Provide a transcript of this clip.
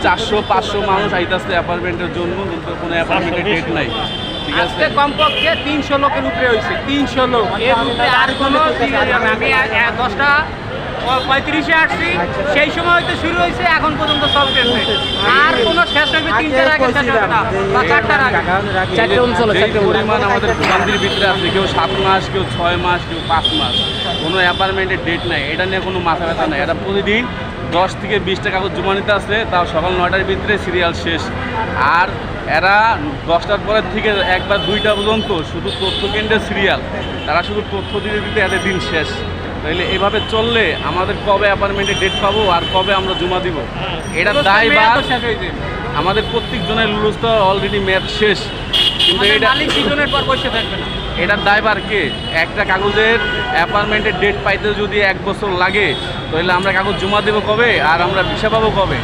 400-500 মানুষ আইতাছে অ্যাপার্টমেন্টের জন্য, কিন্তু কোনো অ্যাপার্টমেন্টের ডেট নাই। ঠিক আছে, আজকে কমপক্ষে 300 লোকের উপরে হয়েছে, 300 লোক। এর উপরে আর কোনো আমি 10টা 35-এ আসছি, সেই সময় হয়তো শুরু হয়েছে, এখন পর্যন্ত চলতেছে। আর কোনো শেষ হবে 3টার আগে শেষ হবে না, বা 4টার আগে। 4টে অঞ্চল, যেই 4টে পরিমাণ আমাদের ভোগান্তির ভিতরে আছে, কেউ 7 মাস, কেউ 6 মাস, কেউ 5 মাস, কোনো অ্যাপার্টমেন্টের ডেট নাই। এটা নিয়ে কোনো মাথা ব্যথা নাই। এটা প্রতিদিন 10 থেকে 20টা কাগজ জমা নিতে আসে, তাও সকাল 9টার ভিতরে সিরিয়াল শেষ। আর এরা 10টার পরের থেকে 1 বা 2টা পর্যন্ত শুধু তথ্য কেন্দ্রের সিরিয়াল, তারা শুধু তথ্য দিতে দিতে এদের দিন শেষ। তাহলে এভাবে চললে আমাদের কবে অ্যাপার্টমেন্টের ডেট পাবো আর কবে আমরা জমা দিব? এটা দায়ভার আমাদের প্রত্যেকজনের। লুলুস তো অলরেডি মেয়াদ শেষ, কিন্তু এটা মালিক সিজনের পর বসে থাকবে না। এটার দায়ভার কে? একটা কাগজের অ্যাপার্টমেন্টের ডেট পাইতে যদি 1 বছর লাগে, তাহলে আমরা কাগজ জমা দেবো কবে আর আমরা ভিসা পাবো কবে?